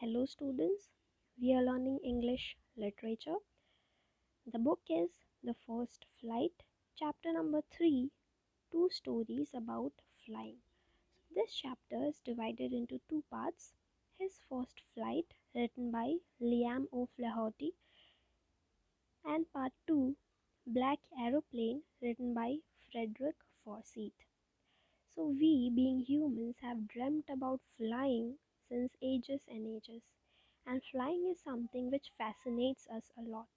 Hello, students. We are learning English literature. The book is The First Flight, chapter number 3, Two Stories About Flying. This chapter is divided into two parts. His First Flight, written by Liam O'Flaherty, and part 2, Black Aeroplane, written by Frederick Forsyth. So, we, being humans, have dreamt about flying since ages and ages, and flying is something which fascinates us a lot.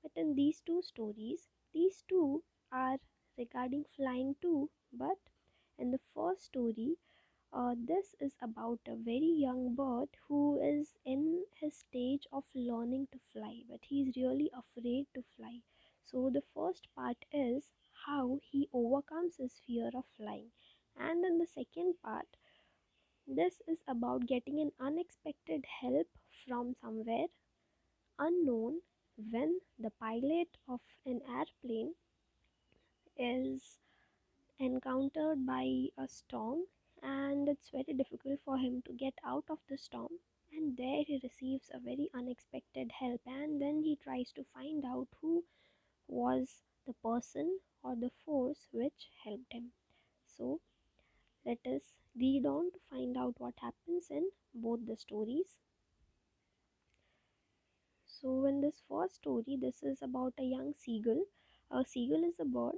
But in these two stories, these two are regarding flying too, but in the first story, this is about a very young bird who is in his stage of learning to fly, but he is really afraid to fly. So, the first part is how he overcomes his fear of flying, and in the second part, this is about getting an unexpected help from somewhere unknown when the pilot of an airplane is encountered by a storm, and it's very difficult for him to get out of the storm, and there he receives a very unexpected help, and then he tries to find out who was the person or the force which helped him. So let us read on to find out what happens in both the stories. So in this first story, this is about a young seagull. A seagull is a bird.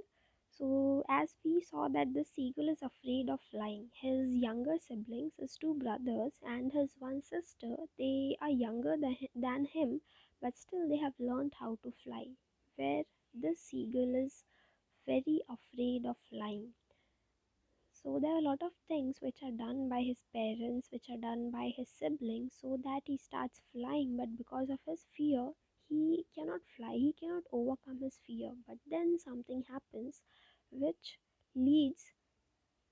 So as we saw that the seagull is afraid of flying. His younger siblings, his two brothers and his one sister, they are younger than him, but still they have learned how to fly. Where this seagull is very afraid of flying. So there are a lot of things which are done by his parents, which are done by his siblings, so that he starts flying. But because of his fear, he cannot fly. He cannot overcome his fear. But then something happens which leads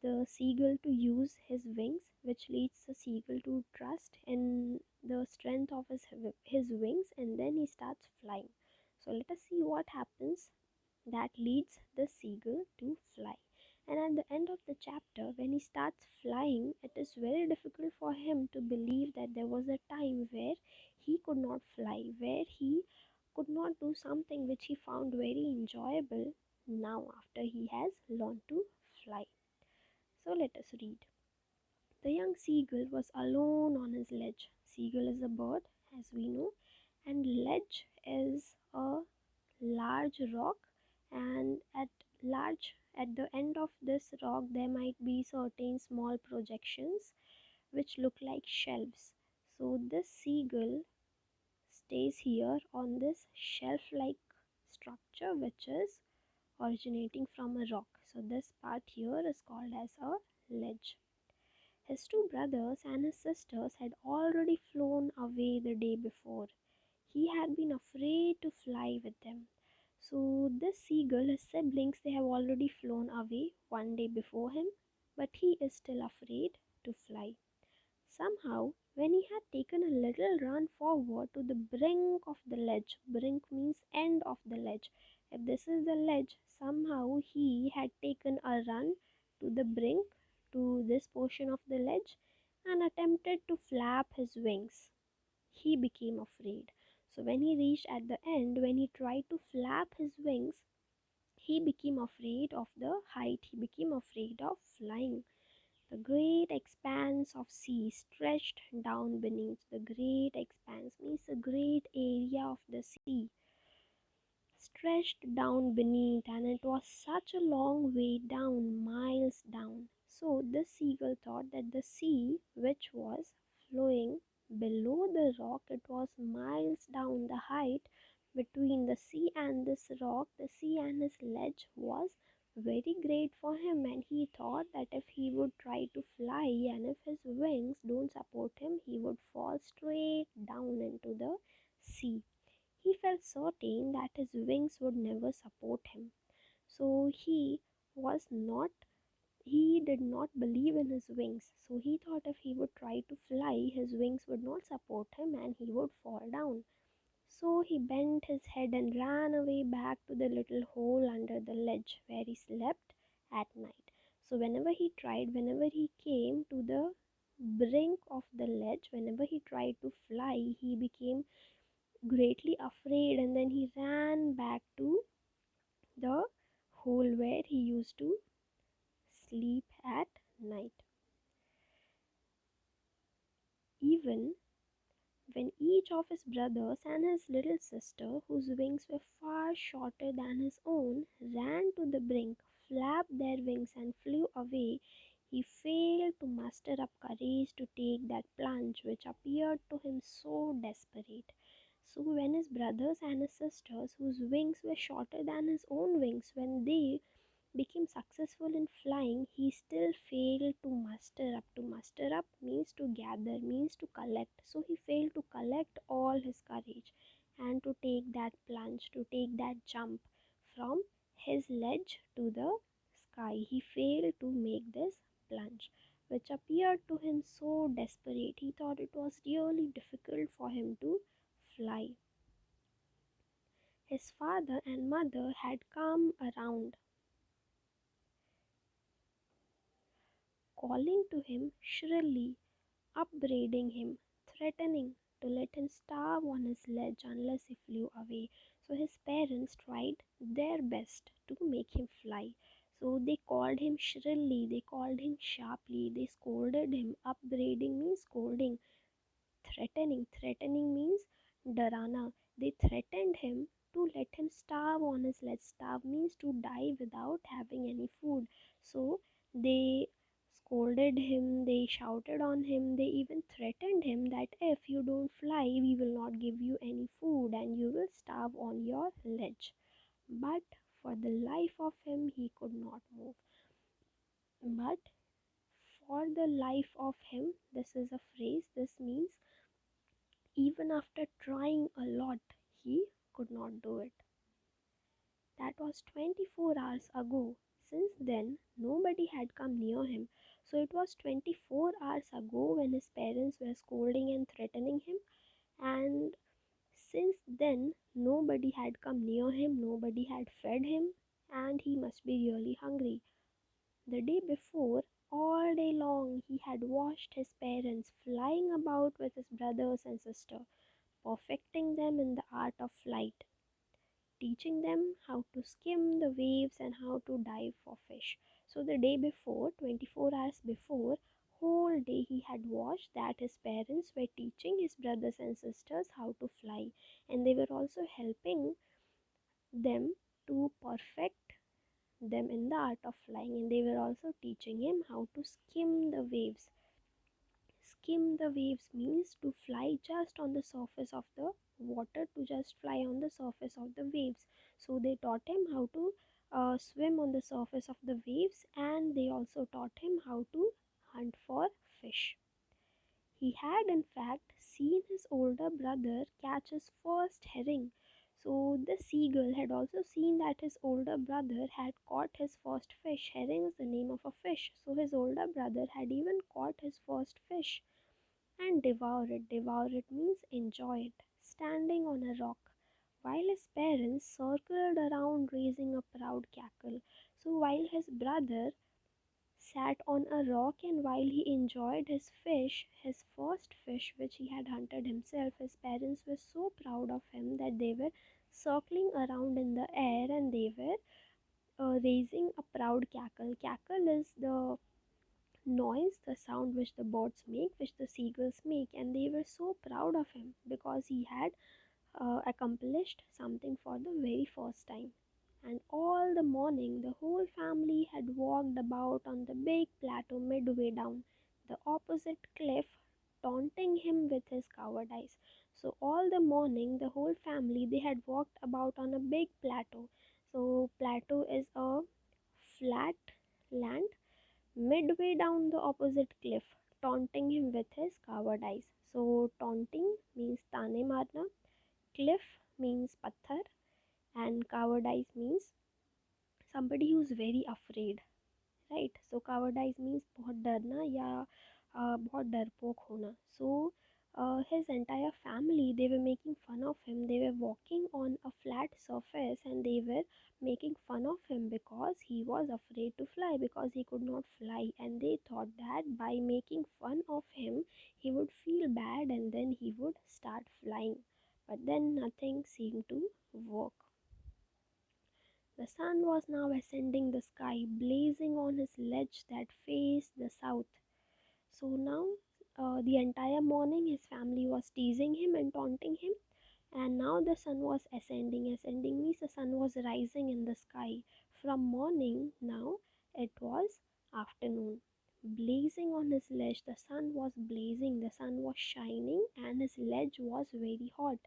the seagull to use his wings, which leads the seagull to trust in the strength of his wings, and then he starts flying. So let us see what happens that leads the seagull to fly. And at the end of the chapter, when he starts flying, it is very difficult for him to believe that there was a time where he could not fly, where he could not do something which he found very enjoyable now after he has learned to fly. So let us read. The young seagull was alone on his ledge. Seagull is a bird, as we know, and ledge is a large rock, and at the end of this rock there might be certain small projections which look like shelves. So this seagull stays here on this shelf like structure which is originating from a rock. So this part here is called as a ledge. His two brothers and his sisters had already flown away the day before. He had been afraid to fly with them. So this seagull, his siblings, they have already flown away one day before him, but he is still afraid to fly. Somehow, when he had taken a little run forward to the brink of the ledge, brink means end of the ledge. If this is the ledge, somehow he had taken a run to the brink, to this portion of the ledge, and attempted to flap his wings. He became afraid. So when he reached at the end, when he tried to flap his wings, he became afraid of the height. He became afraid of flying. The great expanse of sea stretched down beneath. The great expanse means the great area of the sea stretched down beneath, and it was such a long way down, miles down. So the seagull thought that the sea, which was flowing below the rock, it was miles down. The height between the sea and this rock, the sea and his ledge, was very great for him, and he thought that if he would try to fly and if his wings don't support him, he would fall straight down into the sea. He felt certain that his wings would never support him. So he did not believe in his wings. So he thought if he would try to fly, his wings would not support him and he would fall down. So he bent his head and ran away back to the little hole under the ledge where he slept at night. So whenever he came to the brink of the ledge. Whenever he tried to fly, he became greatly afraid, and then he ran back to the hole where he used to sleep at night. Even when each of his brothers and his little sister, whose wings were far shorter than his own, ran to the brink, flapped their wings, and flew away, he failed to muster up courage to take that plunge which appeared to him so desperate. So, when his brothers and his sisters, whose wings were shorter than his own wings, when they became successful in flying, he still failed to muster up. To muster up means to gather, means to collect. So he failed to collect all his courage and to take that plunge, to take that jump from his ledge to the sky. He failed to make this plunge, which appeared to him so desperate. He thought it was really difficult for him to fly. His father and mother had come around, calling to him shrilly, upbraiding him, threatening to let him starve on his ledge unless he flew away. So his parents tried their best to make him fly. So they called him shrilly, they called him sharply, they scolded him. Upbraiding means scolding, threatening means darana. They threatened him to let him starve on his ledge. Starve means to die without having any food. So they scolded him, they shouted on him, they even threatened him that if you don't fly, we will not give you any food and you will starve on your ledge. But for the life of him, he could not move. But for the life of him, this is a phrase, this means even after trying a lot, he could not do it. That was 24 hours ago. Since then, nobody had come near him. So it was 24 hours ago when his parents were scolding and threatening him, and since then, nobody had come near him, nobody had fed him, and he must be really hungry. The day before, all day long, he had watched his parents flying about with his brothers and sister, perfecting them in the art of flight, teaching them how to skim the waves and how to dive for fish. So the day before, 24 hours before, whole day he had watched that his parents were teaching his brothers and sisters how to fly, and they were also helping them to perfect them in the art of flying, and they were also teaching him how to skim the waves. Skim the waves means to fly just on the surface of the water, to just fly on the surface of the waves. So they taught him how to swim on the surface of the waves, and they also taught him how to hunt for fish. He had, in fact, seen his older brother catch his first herring. So the seagull had also seen that his older brother had caught his first fish. Herring is the name of a fish. So his older brother had even caught his first fish and devour it. Devour it means enjoy it, standing on a rock, while his parents circled around raising a proud cackle. So while his brother sat on a rock and while he enjoyed his fish, his first fish which he had hunted himself, his parents were so proud of him that they were circling around in the air and they were raising a proud cackle. Cackle is the noise, the sound which the birds make, which the seagulls make, and they were so proud of him because he had accomplished something for the very first time. And all the morning, the whole family had walked about on the big plateau midway down the opposite cliff, taunting him with his cowardice. So all the morning, the whole family they had walked about on a big plateau. So plateau is a flat land midway down the opposite cliff, taunting him with his cowardice. So taunting means tane marna, cliff means patthar, and cowardice means somebody who's very afraid, right? So cowardice means बहुत डरना या बहुत डरपोक होना. So his entire family, they were making fun of him. They were walking on a flat surface and they were making fun of him because he was afraid to fly, because he could not fly, and they thought that by making fun of him he would feel bad and then he would start flying. But then nothing seemed to work. The sun was now ascending the sky, blazing on his ledge that faced the south. So now, the entire morning, his family was teasing him and taunting him, and now the sun was ascending. Ascending means the sun was rising in the sky. From morning, now it was afternoon. Blazing on his ledge, the sun was blazing, the sun was shining, and his ledge was very hot.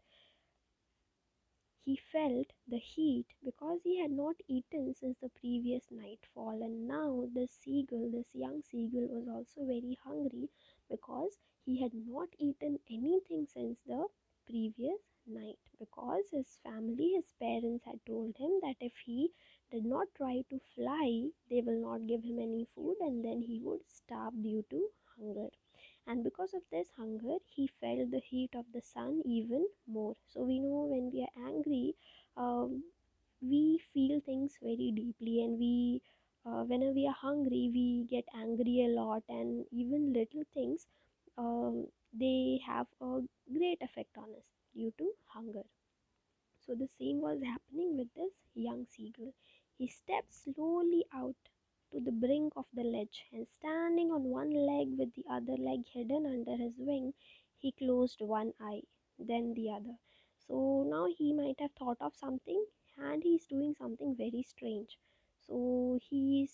He felt the heat because he had not eaten since the previous nightfall, and now this young seagull, was also very hungry because he had not eaten anything since the previous night. Because his family, his parents had told him that if he did not try to fly, they will not give him any food and then he would starve due to hunger. And because of this hunger he felt the heat of the sun even more. So we know when we are angry, um, we feel things very deeply, and we whenever we are hungry we get angry a lot, and even little things, they have a great effect on us due to hunger. So the same was happening with this young seagull. He stepped slowly out to the brink of the ledge, and standing on one leg with the other leg hidden under his wing, he closed one eye, then the other. So now he might have thought of something, and he's doing something very strange. So he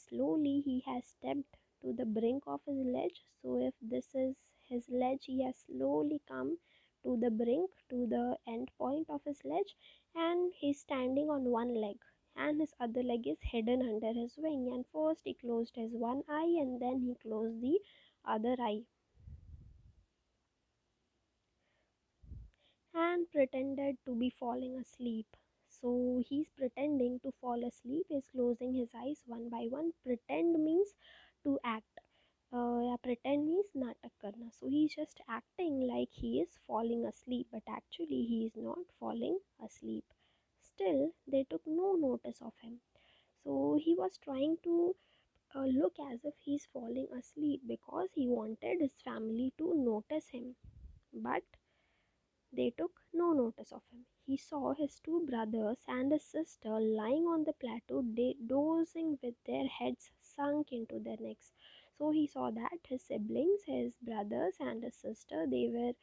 has stepped to the brink of his ledge. So if this is his ledge, he has slowly come to the brink, to the end point of his ledge, and he's standing on one leg and his other leg is hidden under his wing. And first he closed his one eye and then he closed the other eye and pretended to be falling asleep. So he's pretending to fall asleep, he's closing his eyes one by one. Pretend means to act. Yeah, pretend means natak karna. So he's just acting like he is falling asleep, but actually he is not falling asleep. Still, they took no notice of him. So he was trying to look as if he's falling asleep because he wanted his family to notice him. But they took no notice of him. He saw his two brothers and his sister lying on the plateau, dozing with their heads sunk into their necks. So he saw that his siblings, his brothers, and his sister, they were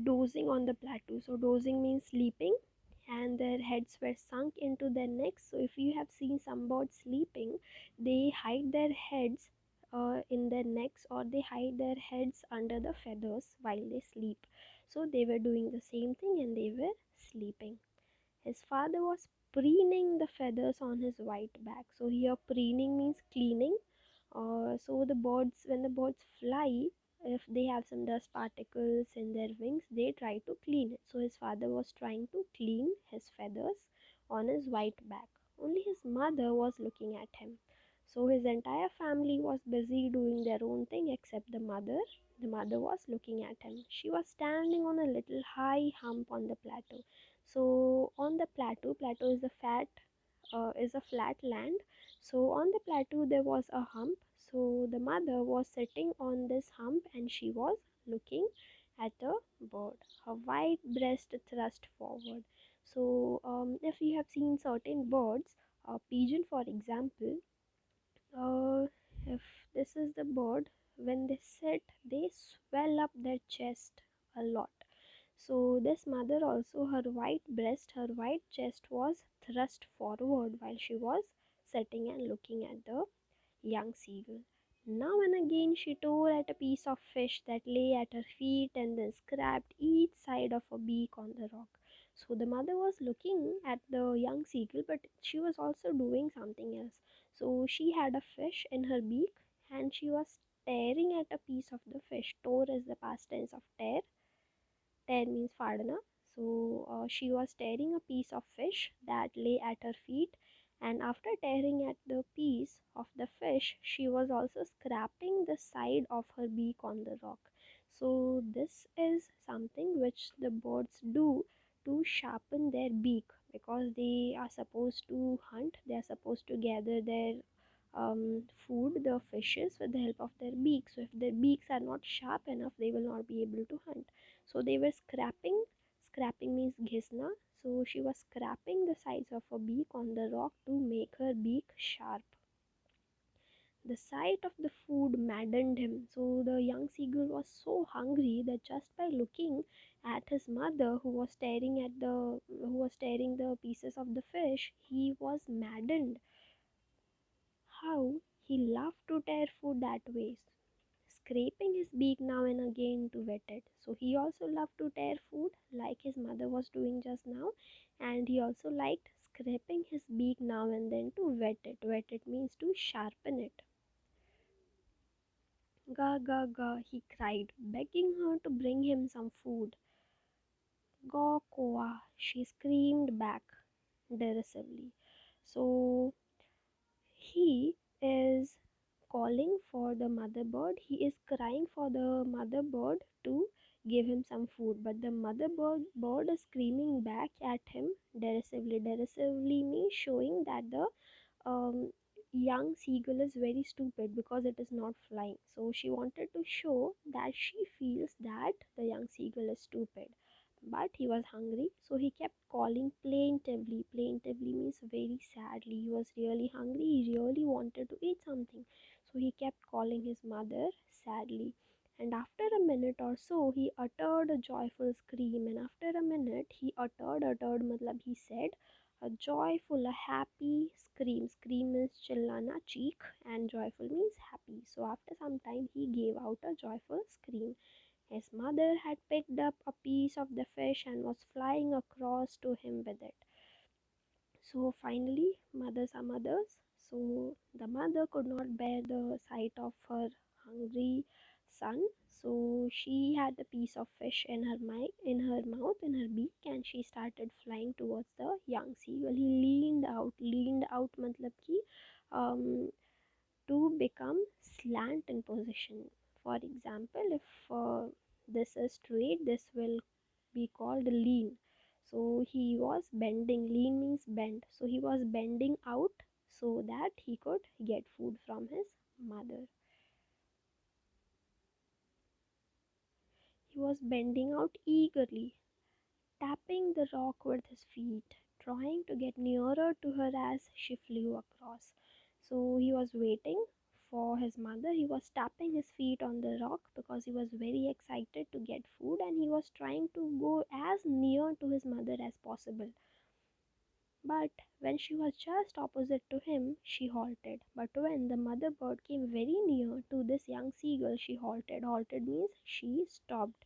dozing on the plateau. So dozing means sleeping, and their heads were sunk into their necks. So if you have seen some birds sleeping, they hide their heads in their necks, or they hide their heads under the feathers while they sleep. So they were doing the same thing and they were sleeping. His father was preening the feathers on his white back. So here preening means cleaning. So the birds, when the birds fly, if they have some dust particles in their wings, they try to clean it. So his father was trying to clean his feathers on his white back. Only his mother was looking at him. So his entire family was busy doing their own thing except the mother. The mother was looking at him. She was standing on a little high hump on the plateau. So on the plateau is a flat land. So on the plateau there was a hump. So the mother was sitting on this hump and she was looking at a bird. Her white breast thrust forward. So if you have seen certain birds, a pigeon for example, uh, if this is the bird, when they sit, they swell up their chest a lot. So this mother also, her white breast, her white chest was thrust forward while she was sitting and looking at the young seagull. Now and again she tore at a piece of fish that lay at her feet and then scraped each side of a beak on the rock. So the mother was looking at the young seagull, but she was also doing something else. So she had a fish in her beak and she was tearing at a piece of the fish. Tore is the past tense of tear. Tear means fadana. So she was tearing a piece of fish that lay at her feet, and after tearing at the piece of the fish, she was also scraping the side of her beak on the rock. So this is something which the birds do to sharpen their beak, because they are supposed to hunt, they are supposed to gather their food, the fishes, with the help of their beaks. So if their beaks are not sharp enough, they will not be able to hunt. So they were scraping. Scraping means ghisna. So she was scraping the sides of her beak on the rock to make her beak sharp. The sight of the food maddened him, so the young seagull was so hungry that just by looking at his mother, who was tearing the pieces of the fish, he was maddened. How he loved to tear food that way, scraping his beak now and again to wet it. So he also loved to tear food like his mother was doing just now, and he also liked scraping his beak now and then to wet it. Wet it means to sharpen it. Ga ga ga, he cried, begging her to bring him some food. Gaw koa, she screamed back derisively. So he is calling for the mother bird. He is crying for the mother bird to give him some food, but the bird is screaming back at him derisively. Derisively means showing that the um, young seagull is very stupid because it is not flying. So she wanted to show that she feels that the young seagull is stupid. But he was hungry, so he kept calling plaintively. Plaintively means very sadly. He was really hungry, he really wanted to eat something. So he kept calling his mother sadly. And after a minute or so, he uttered a joyful scream. And after a minute, uttered, matlab he said, a joyful, a happy scream. Scream means chillana, cheek, and joyful means happy. So after some time, he gave out a joyful scream. His mother had picked up a piece of the fish and was flying across to him with it. So finally, mothers are mothers. So the mother could not bear the sight of her hungry son. So she had the piece of fish in her mouth, in her beak, and she started flying towards the young seagull. He leaned out, matlab ki, um, to become slant in position. For example, if this is straight, this will be called lean. So he was bending. Lean means bend. So he was bending out so that he could get food from his mother. He was bending out eagerly, tapping the rock with his feet, trying to get nearer to her as she flew across. So he was waiting for his mother. He was tapping his feet on the rock because he was very excited to get food, and he was trying to go as near to his mother as possible. But when she was just opposite to him, she halted. But when the mother bird came very near to this young seagull, she halted. Halted means she stopped,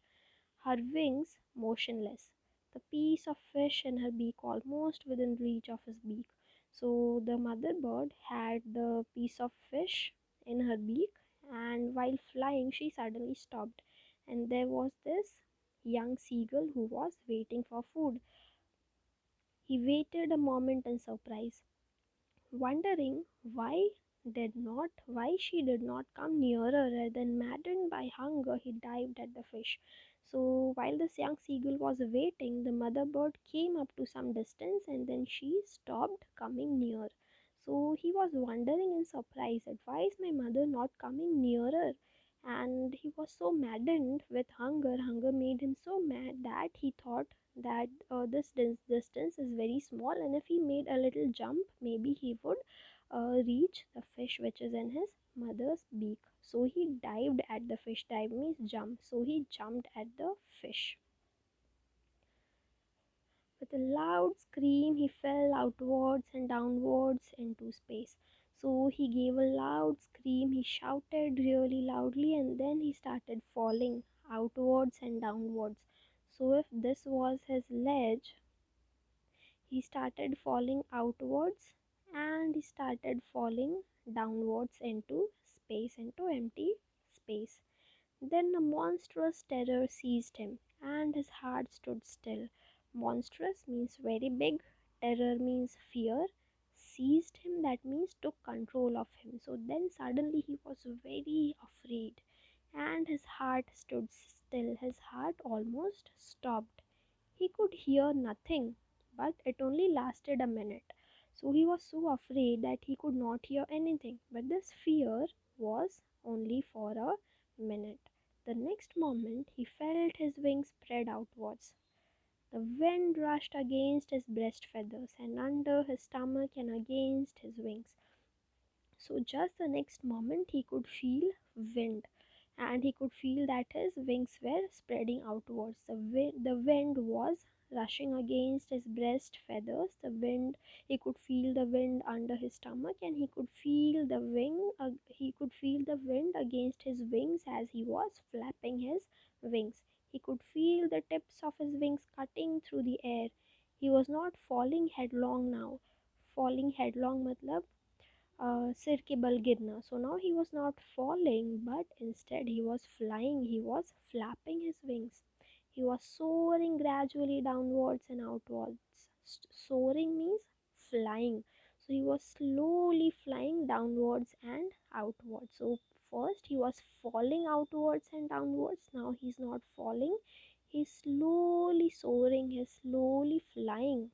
her wings motionless, the piece of fish in her beak almost within reach of his beak. So the mother bird had the piece of fish in her beak, and while flying, she suddenly stopped. And there was this young seagull who was waiting for food. He waited a moment in surprise, wondering why she did not come nearer, and then maddened by hunger he dived at the fish. So while this young seagull was waiting, the mother bird came up to some distance and then she stopped coming near. So he was wondering in surprise that why is my mother not coming nearer? And he was so maddened with hunger. Hunger made him so mad that he thought that this distance is very small, and if he made a little jump, maybe he would reach the fish which is in his mother's beak. So he dived at the fish. Dive means jump. So he jumped at the fish. With a loud scream, he fell outwards and downwards into space. So he gave a loud scream, he shouted really loudly, and then he started falling outwards and downwards. So if this was his ledge, he started falling outwards and he started falling downwards into space, into empty space. Then a monstrous terror seized him, and his heart stood still. Monstrous means very big, terror means fear. Seized him, that means took control of him. So then suddenly he was very afraid, and his heart stood still, his heart almost stopped. He could hear nothing, but it only lasted a minute. So he was so afraid that he could not hear anything. But this fear was only for a minute. The next moment, he felt his wings spread outwards. The wind rushed against his breast feathers and under his stomach and against his wings. So just the next moment he could feel wind, and he could feel that his wings were spreading outwards. The wind was rushing against his breast feathers. He could feel the wind under his stomach, and he could feel the wind against his wings as he was flapping his wings. He could feel the tips of his wings cutting through the air. He was not falling headlong now. Falling headlong matlab सिर के बल गिरना. So now he was not falling, but instead he was flying. He was flapping his wings. He was soaring gradually downwards and outwards. Soaring means flying. So he was slowly flying downwards and outwards. So first he was falling outwards and downwards. Now he's not falling. He's slowly soaring. He's slowly flying.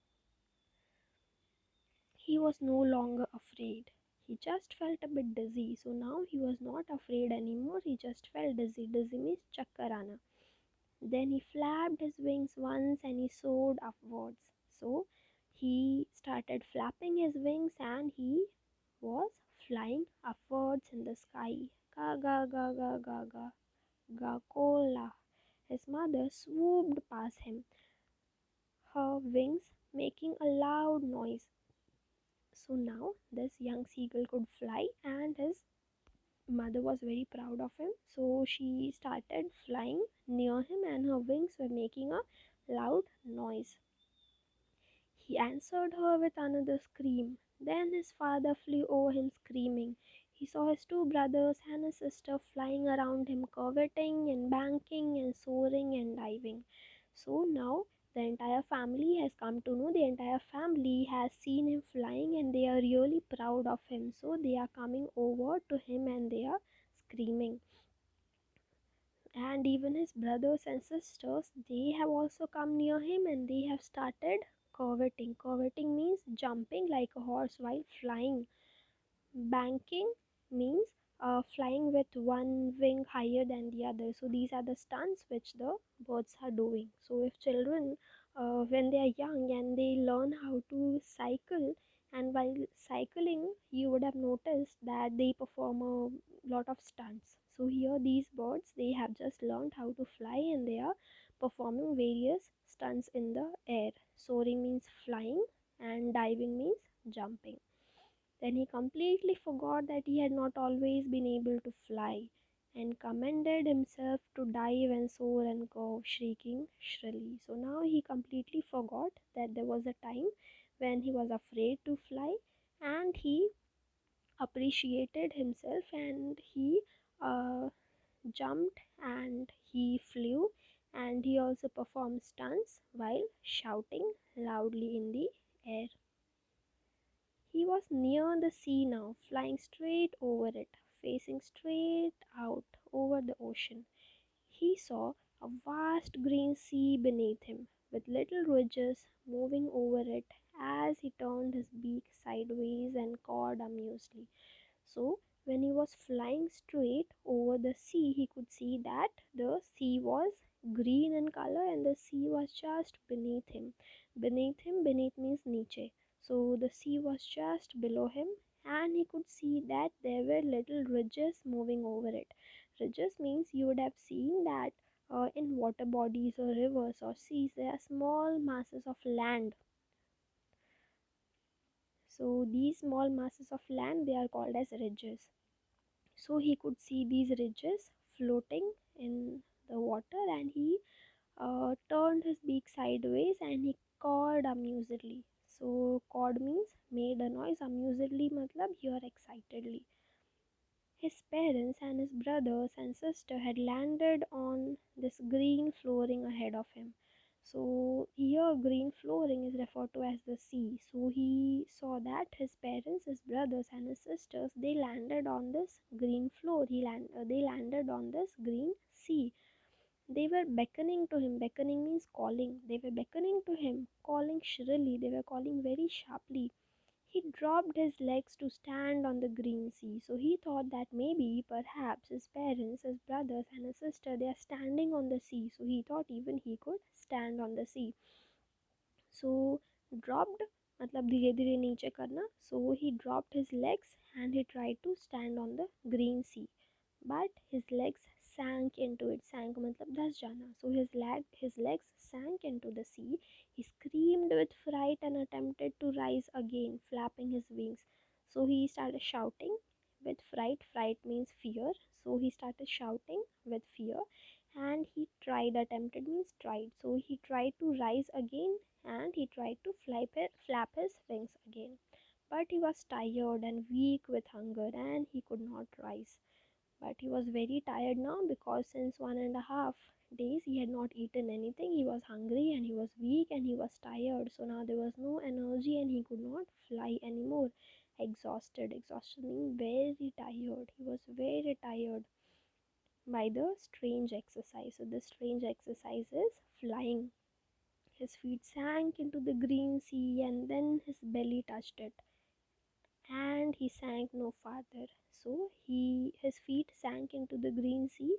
He was no longer afraid. He just felt a bit dizzy. So now he was not afraid anymore. He just felt dizzy. Dizzy means chakkar aana. Then he flapped his wings once and he soared upwards. So he started flapping his wings and he was flying upwards in the sky. Ga ga ga ga ga ga ga kola. His mother swooped past him, her wings making a loud noise. So now this young seagull could fly, and his mother was very proud of him. So she started flying near him, and her wings were making a loud noise. He answered her with another scream. Then his father flew over him screaming. He saw his two brothers and his sister flying around him, curveting and banking and soaring and diving. So now the entire family has come to know, the entire family has seen him flying, and they are really proud of him. So they are coming over to him and they are screaming. And even his brothers and sisters, they have also come near him and they have started curveting means jumping like a horse while flying. Banking means flying with one wing higher than the other. So these are the stunts which the birds are doing. So if children, when they are young and they learn how to cycle, and while cycling, you would have noticed that they perform a lot of stunts. So here these birds, they have just learned how to fly and they are performing various stunts in the air. Soaring means flying and diving means jumping. Then he completely forgot that he had not always been able to fly, and commended himself to dive and soar and go, shrieking shrilly. So now he completely forgot that there was a time when he was afraid to fly, and he appreciated himself, and he uh, jumped and he flew, and he also performed stunts while shouting loudly in the air. He was near the sea now, flying straight over it, facing straight out over the ocean. He saw a vast green sea beneath him, with little ridges moving over it as he turned his beak sideways and cawed amusedly. So, when he was flying straight over the sea, he could see that the sea was green in color and the sea was just beneath him. Beneath means niche. So, the sea was just below him, and he could see that there were little ridges moving over it. Ridges means you would have seen that in water bodies or rivers or seas, there are small masses of land. So, these small masses of land, they are called as ridges. So he could see these ridges floating in the water, and he turned his beak sideways and he cawed amusedly. So cawed means made a noise, amusedly matlab here excitedly. His parents and his brothers and sister had landed on this green flooring ahead of him. So here green flooring is referred to as the sea. So he saw that his parents, his brothers and his sisters, they landed on this green floor. They landed on this green sea. They were beckoning to him. Beckoning means calling. They were beckoning to him, calling shrilly. They were calling very sharply. He dropped his legs to stand on the green sea. So he thought that maybe, perhaps, his parents, his brothers, and his sister, they are standing on the sea. So he thought even he could stand on the sea. So dropped मतलब धीरे धीरे नीचे करना. So he dropped his legs and he tried to stand on the green sea, but his legs sank into it. Sank मतलब धस जाना. So his legs sank into the sea. He screamed with fright and attempted to rise again, flapping his wings. So he started shouting with fright. Fright means fear. So he started shouting with fear, and he tried. Attempted means tried. So he tried to rise again, and he tried to flap his wings again. But he was tired and weak with hunger, and he could not rise. But he was very tired now, because since 1.5 days he had not eaten anything. He was hungry and he was weak and he was tired. So now there was no energy and he could not fly anymore. Exhausted. Exhausted means very tired. He was very tired by the strange exercise. So the strange exercise is flying. His feet sank into the green sea, and then his belly touched it, and he sank no farther. So his feet sank into the green sea,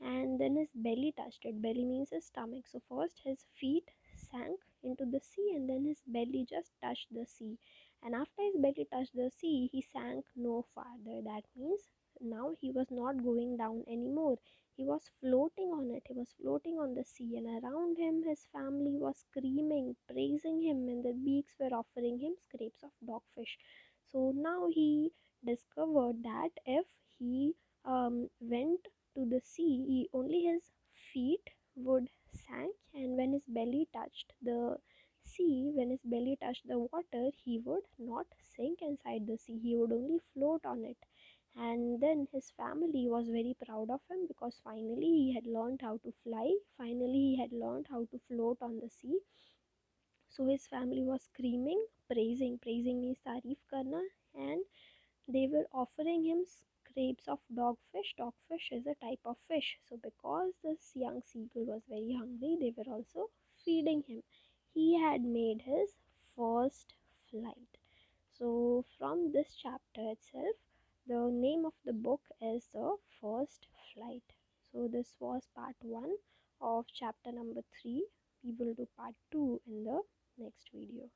and then his belly touched it. Belly means his stomach. So first his feet sank into the sea, and then his belly just touched the sea. And after his belly touched the sea, he sank no farther. That means now he was not going down anymore. He was floating on it. He was floating on the sea, and around him his family was screaming, praising him, and the beaks were offering him scrapes of dogfish. So now he discovered that if he went to the sea, only his feet would sank, and when his belly touched the sea, when his belly touched the water, he would not sink inside the sea. He would only float on it. And then his family was very proud of him, because finally he had learned how to fly. Finally he had learned how to float on the sea. So his family was screaming, praising. Praising means tarif karna, and they were offering him scrapes of dogfish. Dogfish is a type of fish. So because this young seagull was very hungry, they were also feeding him. He had made his first flight. So from this chapter itself, the name of the book is The First Flight. So this was part 1 of chapter number 3. We will do part 2 in the next video.